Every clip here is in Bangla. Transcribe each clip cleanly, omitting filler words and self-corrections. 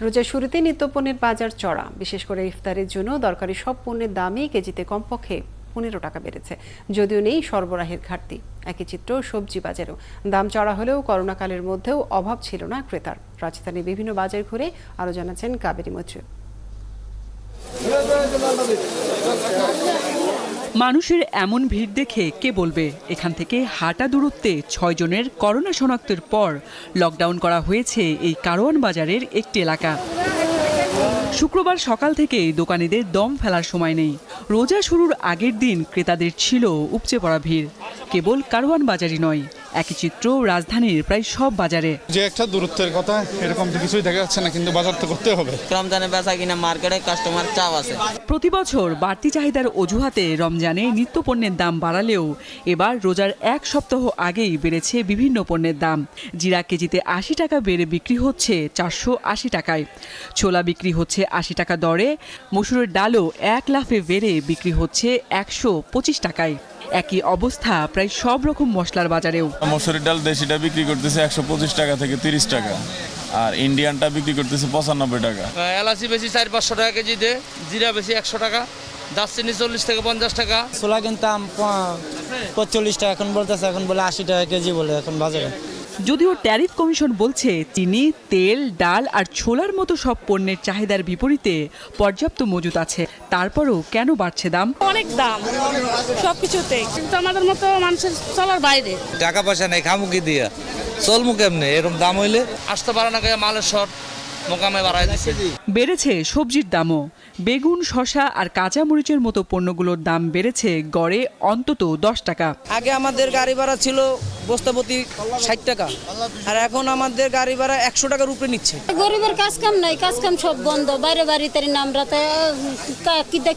রোজার শুরুতে নিত্যপণ্যের বাজার চড়া, বিশেষ করে ইফতারের জন্য দরকারি সব পণ্যের দামই কেজিতে কমপক্ষে 15 টাকা বেড়েছে। যদিও নেই সরবরাহের ঘাটতি, একই চিত্র সবজি বাজারেও। দাম চড়া হলেও করোনাকালের মধ্যেও অভাব ছিল না ক্রেতার। রাজধানীর বিভিন্ন বাজার ঘুরে আরও জানাচ্ছেন কাবেরী মৈত্রী। মানুষের এমন ভিড় দেখে কে বলবে এখান থেকে হাঁটা দূরত্বে 6 জনের করোনা শনাক্তের পর লকডাউন করা হয়েছে এই কারওয়ান বাজারের একটি এলাকা। শুক্রবার সকাল থেকেই দোকানিদের দম ফেলার সময় নেই। রোজা শুরুর আগের দিন ক্রেতাদের ছিল উপচে পড়া ভিড়। কেবল কারওয়ান বাজারই নয়, একই চিত্র রাজধানীর প্রায় সব বাজারে। যে একটা দূরত্বের কথা, এরকম তো কিছুই দেখা যাচ্ছে না, কিন্তু বাজার তো করতে হবে। রমজানে বেচা কিনা মার্কেটে কাস্টমার চাপ আছে। প্রতি বছর বাড়তি চাহিদার অজুহাতে রমজানে নিত্যপণ্যের দাম বাড়ালেও এবার রোজার এক সপ্তাহ আগেই বেড়েছে বিভিন্ন পণ্যের দাম। জিরা কেজিতে 80 টাকা বেড়ে বিক্রি হচ্ছে 480 টাকায়, ছোলা বিক্রি হচ্ছে 80 টাকা দরে, মসুরের ডালও এক লাফে বেড়ে বিক্রি হচ্ছে 125 টাকায়। একই অবস্থা প্রায় সব রকম মশলার বাজারেও। মসুরের ডাল দেশিটা বিক্রি করতেছে 125 টাকা থেকে 30 টাকা, আর ইন্ডিয়ানটা বিক্রি করতেছে 95 টাকা। এলাচি বেশি 400-500 টাকা কেজিতে, জিরা বেশি 100 টাকা, দারচিনি 40 থেকে 50 টাকা। ছোলা কিনতাম 45 টাকা, এখন বলতেছে এখন বলে 80 টাকা কেজি বলে এখন বাজারে। যদিও ট্যারিফ কমিশন বলছে চিনি, তেল, ডাল আর ছোলার মতো সব পণ্যের চাহিদার বিপরীতে পর্যাপ্ত মজুত আছে, তারপরও কেন বাড়ছে দাম? অনেক দাম সবকিছুতে, কিন্তু আমাদের মতো মানুষের চলার বাইরে। টাকা পয়সা নেই, খামু কি দিয়া চলমু কেমনে এরকম দাম হইলে? আসতে পারে না, মালের শর্ট মোকামে বাড়াই দিচ্ছে। বেড়েছে সবজির দামও। বেগুন, শসা আর কাঁচা মরিচের মতো পণ্যগুলোর দাম বেড়েছে গড়ে অন্তত 10 টাকা। আগে আমাদের গাড়ি ভাড়া ছিল বস্তাপতি 60 টাকা, আর এখন আমাদের গাড়ি ভাড়া 100 টাকার উপরে নিচ্ছে। গরিবের কাজ কাম নাই, কাজ কাম সব বন্ধ, বাইরে বাড়িতে আমরা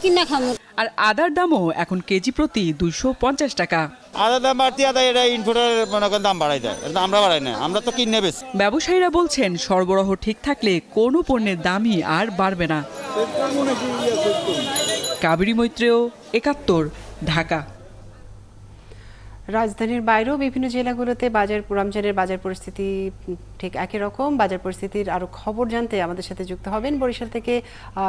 কিনা খামু। আর আদার দামও এখন কেজি প্রতি 250 টাকা। আদার দাম বাড়তি, আদা এটা ইনপুটের মনে করেন দাম বাড়াই দেয়, এটা আমরা বাড়াই না, আমরা তো কিনে বেশি। ব্যবসায়ীরা বলছেন সরবরাহ ঠিক থাকলে কোনো পণ্যের দামই আর বাড়বে না। কাবেরী মৈত্রেয়, 71, ঢাকা। রাজধানীর বাইরেও বিভিন্ন জেলাগুলোতে রমজানের বাজার পরিস্থিতি ঠিক একই রকম। বাজার পরিস্থিতির আরো খবর জানতে আমাদের সাথে যুক্ত হবেন বরিশাল থেকে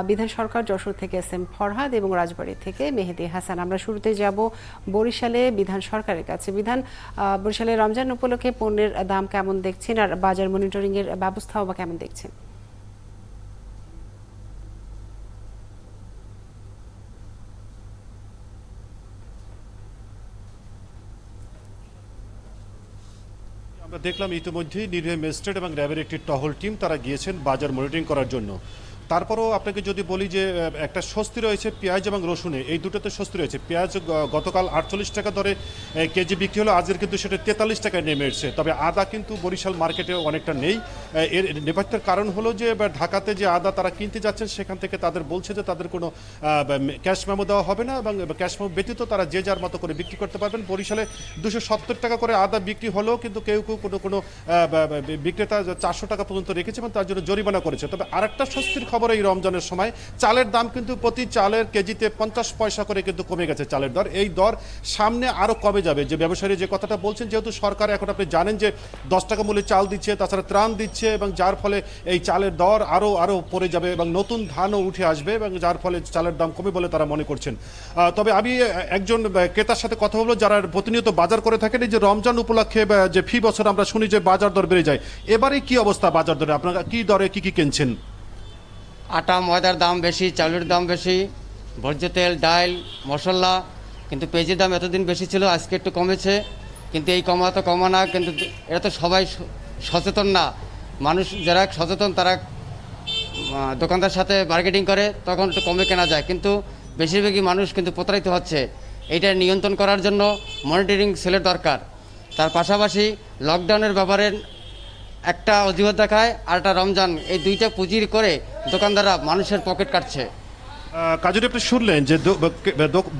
বিধান সরকার, যশোর থেকে SM ফরহাদ এবং রাজবাড়ী থেকে মেহেদি হাসান। আমরা শুরুতে যাব বরিশালে বিধান সরকারের কাছে। বিধান, বরিশালে রমজান উপলক্ষে পণ্যের দাম কেমন দেখছেন, আর বাজার মনিটরিং এর ব্যবস্থাও বা কেমন দেখছেন? আমরা দেখলাম ইতিমধ্যেই নির্বাহী ম্যাজিস্ট্রেট এবং র্যাবের একটি টহল টিম তারা গিয়েছেন বাজার মনিটরিং করার জন্য। তারপরও আপনাকে যদি বলি যে একটা স্বস্তি রয়েছে পেঁয়াজ এবং রসুনে, এই দুটোতে স্বস্তি রয়েছে। পেঁয়াজ গতকাল 48 টাকা দরে কেজি বিক্রি হলো, আজকের কিন্তু সেটা 43 টাকায় নেমে এসেছে। তবে আদা কিন্তু বরিশাল মার্কেটে অনেকটা নেই। এর নেপথ্যের কারণ হলো যে ঢাকাতে যে আদা তারা কিনতে যাচ্ছেন, সেখান থেকে তাদের বলছে যে তাদের কোনো ক্যাশ মেমো দেওয়া হবে না, এবং ক্যাশ মেমো ব্যতীত তারা যে যার মতো করে বিক্রি করতে পারবেন। বরিশালে 270 টাকা করে আদা বিক্রি হলেও কিন্তু কেউ কেউ কোনো বিক্রেতা 400 টাকা পর্যন্ত রেখেছে এবং তার জন্য জরিমানা করেছে। তবে আরেকটা স্বস্তির খবর, এই রমজানের সময় চালের দাম কিন্তু প্রতি চালের কেজিতে 50 পয়সা করে কিন্তু কমে গেছে চালের দর। এই দর সামনে আরো কমে যাবে। যে ব্যবসায়ী যে কথাটা বলছেন, যেহেতু সরকার এখন আপনি জানেন যে 10 টাকা মূল্যে চাল দিচ্ছে, তাছাড়া ত্রাণ দিচ্ছে, এবং যার ফলে এই চালের দর আরো পড়ে যাবে এবং নতুন ধানও উঠে আসবে, এবং যার ফলে চালের দাম কমে বলে তারা মনে করছেন। তবে আমি একজন ক্রেতার সাথে কথা বলবো যারা প্রতিনিয়ত বাজার করে থাকেন। এই যে রমজান উপলক্ষে যে ফি বছর আমরা শুনি যে বাজার দর বেড়ে যায়, এবারে কি অবস্থা বাজার দরে? আপনারা কি দরে কি কিনছেন? আটা ময়দার দাম বেশি, চালের দাম বেশি, ভোজ্য তেল, ডাল, মশলা। কিন্তু পেঁয়াজের দাম এতদিন বেশি ছিল, আজকে একটু কমেছে। কিন্তু এই কমা না, কিন্তু এটা তো সবাই সচেতন না। মানুষ যারা সচেতন তারা দোকানদার সাথে বার্গেটিং করে, তখন একটু কমে কেনা যায়। কিন্তু বেশিরভাগই মানুষ কিন্তু প্রতারিত হচ্ছে। এইটা নিয়ন্ত্রণ করার জন্য মনিটরিং সেলের দরকার। তার পাশাপাশি লকডাউনের ব্যাপারে একটা অজুহাত দেখায়, আর একটা রমজান, এই দুইটা পুঁজির করে দোকানদাররা মানুষের পকেট কাটছে। কাজুরি, আপনি শুনলেন যে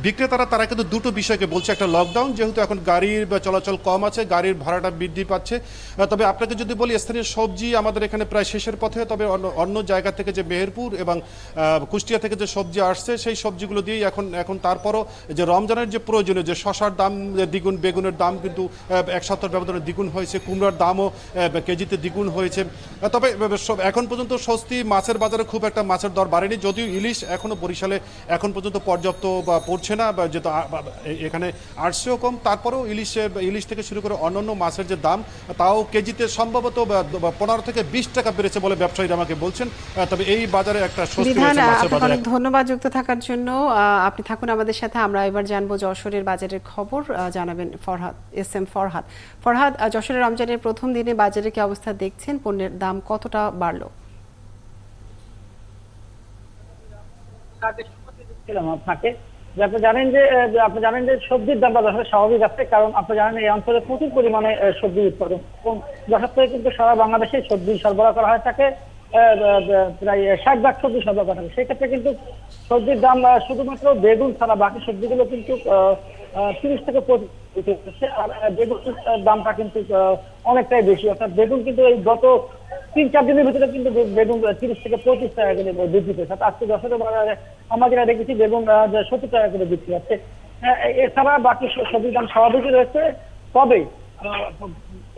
বিক্রেতারা তারা কিন্তু দুটো বিষয়কে বলছে। একটা লকডাউন, যেহেতু এখন গাড়ির চলাচল কম আছে, গাড়ির ভাড়াটা বৃদ্ধি পাচ্ছে। তবে আপনাকে যদি বলি, স্থানীয় সবজি আমাদের এখানে প্রায় শেষের পথে। তবে অন্য জায়গা থেকে যে মেহেরপুর এবং কুষ্টিয়া থেকে যে সবজি আসছে, সেই সবজিগুলো দিয়েই এখন তারপরও যে রমজানের যে প্রয়োজনীয় যে শশার দাম দ্বিগুণ, বেগুনের দাম কিন্তু এক সপ্তাহের ব্যবধানে দ্বিগুণ হয়েছে, কুমড়ার দামও কেজিতে দ্বিগুণ হয়েছে। তবে এখন পর্যন্ত স্বস্তি, মাছের বাজারে খুব একটা মাছের দর বাড়েনি, যদিও ইলিশ এখনও বরিশালে এখন পর্যন্ত পর্যাপ্ত বা পড়ছে না, বা যেহেতু এখানে আসছেও কম, তারপরেও ইলিশ থেকে শুরু করে অন্যান্য মাছের যে দাম, তাও কেজিতে সম্ভবত 15 থেকে 20 টাকা বেড়েছে বলে ব্যবসায়ীরা আমাকে বলছেন। তবে এই বাজারে একটা স্বস্তি বিধান, রয়েছে মাছের আপনাকে বাজারে। অনেক ধন্যবাদ যুক্ত থাকার জন্য। আপনি থাকুন আমাদের সাথে। আমরা এবার জানবো যশোরের বাজারের খবর, জানাবেন এস এম ফরহাদ। যশোরের রমজানের প্রথম দিনে বাজারে কি অবস্থা দেখছেন? পণ্যের দাম কতটা বাড়লো? আপনাকে আপনি জানেন যে সবজির দাম যশোরে স্বাভাবিক আছে, কারণ আপনি জানেন এই অঞ্চলে প্রচুর পরিমাণে সবজি উৎপাদন, এবং যশোর থেকে কিন্তু সারা বাংলাদেশে সবজি সরবরাহ করা হয়ে থাকে। প্রায় 60 ভাগ সবজি সরবরাহ করা থাকে। সেক্ষেত্রে কিন্তু সবজির দাম শুধুমাত্র বেগুন ছাড়া বাকি সবজিগুলো কিন্তু 30 থেকে 25 হচ্ছে। আর বেগুনের দামটা কিন্তু অনেকটাই বেশি, অর্থাৎ বেগুন কিন্তু এই গত 3-4 দিনের ভিতরে কিন্তু বেগুন 30 থেকে 25 টাকা করে বৃদ্ধি পেয়েছে। আজকে যশোরের বাজারে আমরা যেটা দেখেছি, বেগুন 70 টাকা করে বিক্রি হচ্ছে। এছাড়া বাকি সবজির দাম স্বাভাবিকই রয়েছে। তবে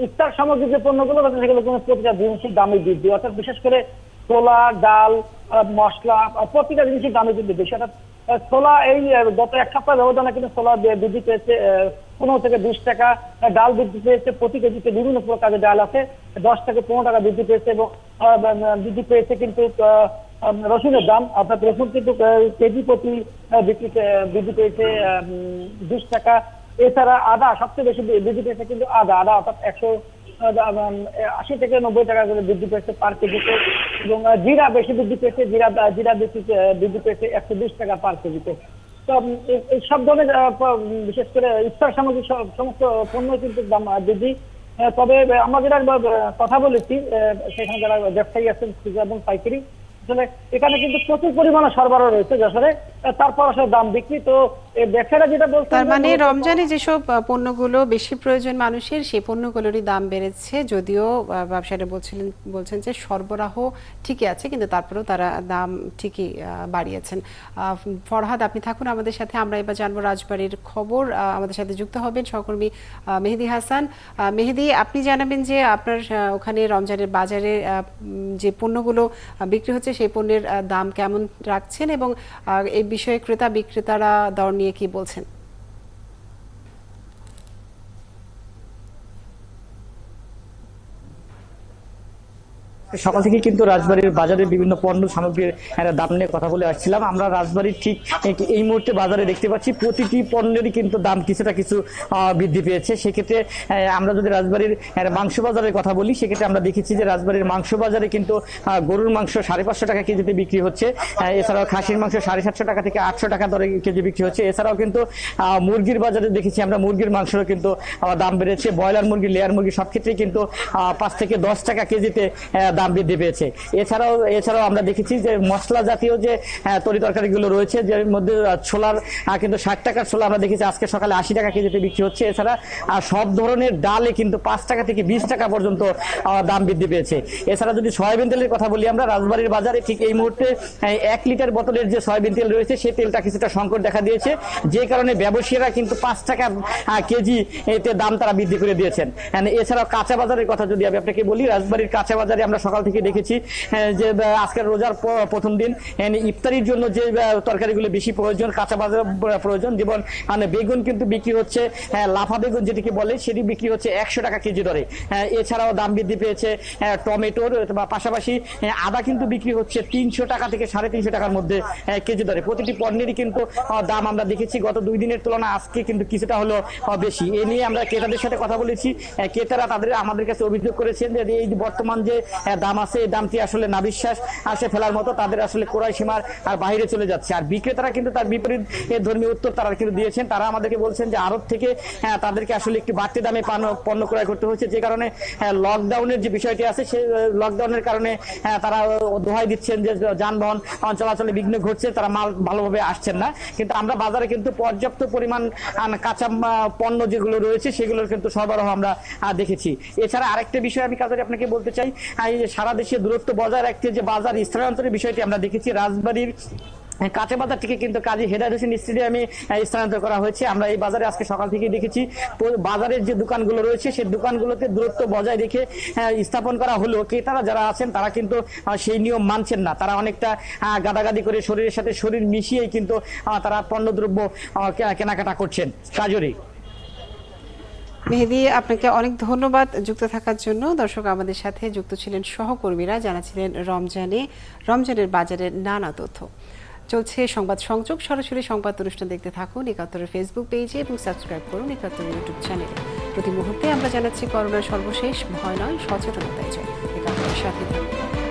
ইফতার সামগ্রী যে পণ্যগুলো রয়েছে, সেগুলো কোনো প্রতিটা জিনিসের দামে বৃদ্ধি, অর্থাৎ বিশেষ করে ছোলা, ডাল, মশলা, প্রতিটা জিনিসের দামে বৃদ্ধি বেশি। অর্থাৎ ছোলা এই গত এক সপ্তাহ ব্যবধানে কিন্তু ছোলা বৃদ্ধি পেয়েছে 15 থেকে 20 টাকা, ডাল বৃদ্ধি পেয়েছে প্রতি কেজিতে, বিভিন্ন প্রকারের ডাল আছে 10 থেকে 15 টাকা বৃদ্ধি পেয়েছে, এবং বৃদ্ধি পেয়েছে কিন্তু রসুনের দাম, অর্থাৎ রসুন কিন্তু কেজি প্রতি বৃদ্ধি পেয়েছে 20 টাকা। এছাড়া আদা সবচেয়ে বেশি বৃদ্ধি পেয়েছে, কিন্তু আদা অর্থাৎ 180 থেকে 90 টাকা করে বৃদ্ধি পেয়েছে পার কেজিতে, এবং জিরা বেশি বৃদ্ধি পেয়েছে, জিরা বৃদ্ধি পেয়েছে 120 টাকা পার কেজিতে। তো এই সব ধরনের বিশেষ করে ইফতার সামগ্রী সমস্ত পণ্য কিন্তু দাম বৃদ্ধি। তবে আমরা যেটা কথা বলেছি, সেখানে যারা ব্যবসায়ী আছেন খুচরা এবং পাইকারি, আসলে এখানে কিন্তু প্রচুর পরিমাণে সরবরাহ রয়েছে যশোরে, তারপর আসলে দাম বিক্রি। তো ব্যবসায়ীরা যেটা বলছেন, তার মানে রমজানে যেসব পণ্যগুলো বেশি প্রয়োজন মানুষের, সেই পণ্যগুলোরই দাম বেড়েছে, যদিও ব্যবসায়ীরা বলছেন যে সরবরাহ ঠিকই আছে, কিন্তু তারপরেও তারা দাম ঠিকই বাড়িয়েছেন। ফরহাদ, আপনি থাকুন আমাদের সাথে। আমরা এবার জানবো রাজবাড়ির খবর। আমাদের সাথে যুক্ত হবেন সহকর্মী মেহেদি হাসান। মেহেদি, আপনি জানাবেন যে আপনার ওখানে রমজানের বাজারে যে পণ্যগুলো বিক্রি হচ্ছে, সেই পণ্যের দাম কেমন রাখছেন, এবং এই বিষয়ে ক্রেতা বিক্রেতারা দর নিয়ে কি বলছেন? সকাল থেকে কিন্তু রাজবাড়ির বাজারে বিভিন্ন পণ্য সামগ্রীর দাম নিয়ে কথা বলে আসছিলাম। আমরা রাজবাড়ির ঠিক এই মুহূর্তে বাজারে দেখতে পাচ্ছি প্রতিটি পণ্যেরই কিন্তু দাম কিছুটা কিছু বৃদ্ধি পেয়েছে। সেক্ষেত্রে আমরা যদি রাজবাড়ির মাংস বাজারের কথা বলি, সেক্ষেত্রে আমরা দেখেছি যে রাজবাড়ির মাংস বাজারে কিন্তু গরুর মাংস 550 টাকা কেজিতে বিক্রি হচ্ছে। এছাড়াও খাসির মাংস 750 টাকা থেকে 800 টাকা দরে কেজি বিক্রি হচ্ছে। এছাড়াও কিন্তু মুরগির বাজারে দেখেছি আমরা মুরগির মাংসেরও কিন্তু দাম বেড়েছে। ব্রয়লার মুরগি, লেয়ার মুরগি সব ক্ষেত্রেই কিন্তু 5 থেকে 10 টাকা কেজিতে দাম বৃদ্ধি পেয়েছে। এছাড়াও আমরা দেখেছি যে মশলা জাতীয় যে তরি তরকারিগুলো রয়েছে, যার মধ্যে ছোলার কিন্তু 60 টাকার ছোলা আমরা দেখেছি আজকে সকালে 80 টাকা কেজিতে বিক্রি হচ্ছে। এছাড়া সব ধরনের ডালে কিন্তু 5 টাকা থেকে 20 টাকা পর্যন্ত দাম বৃদ্ধি পেয়েছে। এছাড়া যদি সয়াবিন তেলের কথা বলি, আমরা রাজবাড়ির বাজারে ঠিক এই মুহূর্তে 1 লিটার বোতলের যে সয়াবিন তেল রয়েছে, সেই তেলটা কিছুটা সংকট দেখা দিয়েছে, যে কারণে ব্যবসায়ীরা কিন্তু 5 টাকা কেজি এতে দাম তারা বৃদ্ধি করে দিয়েছেন। এছাড়াও কাঁচা বাজারের কথা যদি আমি আপনাকে বলি, রাজবাড়ির কাঁচা বাজারে আমরা সকাল থেকে দেখেছি যে আজকের রোজার প্রথম দিন ইফতারির জন্য যে তরকারিগুলো বেশি প্রয়োজন, কাঁচা বাজার প্রয়োজন, যেমন বেগুন কিন্তু বিক্রি হচ্ছে, লাফা বেগুন যেটিকে বলে, সেটি বিক্রি হচ্ছে 100 টাকা কেজি দরে। এছাড়াও দাম বৃদ্ধি পেয়েছে টমেটোর, পাশাপাশি আদা কিন্তু বিক্রি হচ্ছে 300 টাকা থেকে 350 টাকার মধ্যে কেজি দরে। প্রতিটি পণ্যেরই কিন্তু দাম আমরা দেখেছি গত 2 দিনের তুলনায় আজকে কিন্তু কিছুটা হলো বেশি। এ নিয়ে আমরা ক্রেতাদের সাথে কথা বলেছি। ক্রেতারা আমাদের কাছে অভিযোগ করেছেন যে এই বর্তমান যে দাম আছে, এই দামটি আসলে নাবিশ্বাস আসে ফেলার মতো, তাদের আসলে ক্রয় সীমার আর বাইরে চলে যাচ্ছে। আর বিক্রেতারা কিন্তু তার বিপরীত ধর্মীয় উত্তর তারা কিন্তু দিয়েছেন। তারা আমাদেরকে বলছেন যে আড়ত থেকে তাদেরকে আসলে একটি বাড়তি দামে পণ্য ক্রয় করতে হচ্ছে, যে কারণে লকডাউনের যে বিষয়টি আছে সেই লকডাউনের কারণে তারা দোহাই দিচ্ছেন যে যানবাহন চলাচলে বিঘ্ন ঘটছে, তারা মাল ভালোভাবে আসছেন না। কিন্তু আমরা বাজারে কিন্তু পর্যাপ্ত পরিমাণ কাঁচা পণ্য যেগুলো রয়েছে সেগুলোর কিন্তু সরবরাহ আমরা দেখেছি। এছাড়া আরেকটা বিষয় আমি কাজে আপনাকে বলতে চাই, সারা দেশে দূরত্ব বজায় রাখতে যে বাজার স্থানান্তরের বিষয়টি আমরা দেখেছি। রাজবাড়ির কাঁচা বাজার থেকে কিন্তু কাজী হেদায়েত হোসেন স্টেডিয়ামে স্থানান্তর করা হয়েছে। আমরা এই বাজারে আজকে সকাল থেকে দেখেছি বাজারের যে দোকানগুলো রয়েছে সেই দোকানগুলোতে দূরত্ব বজায় রেখে স্থাপন করা হলেও ক্রেতারা যারা আছেন তারা কিন্তু সেই নিয়ম মানছেন না। তারা অনেকটা গাদাগাদি করে শরীরের সাথে শরীর মিশিয়েই কিন্তু তারা পণ্যদ্রব্য কেনাকাটা করছেন। কাজরি মেহেদী, আপনাকে অনেক ধন্যবাদ যুক্ত থাকার জন্য। দর্শক, আমাদের সাথে যুক্ত ছিলেন সহকর্মীরা, জানাচ্ছিলেন রমজানের বাজারের নানা তথ্য। চলছে সংবাদ সংযোগ, সরাসরি সংবাদ অনুষ্ঠান দেখতে থাকুন ৭১-এর ফেসবুক পেজে এবং সাবস্ক্রাইব করুন ৭১ ইউটিউব চ্যানেলে। প্রতি মুহূর্তে আমরা জানাচ্ছি করোনার সর্বশেষ ভয় নয়, সচেতনতায় জয়। ৭১-এর সাথে থাকুন।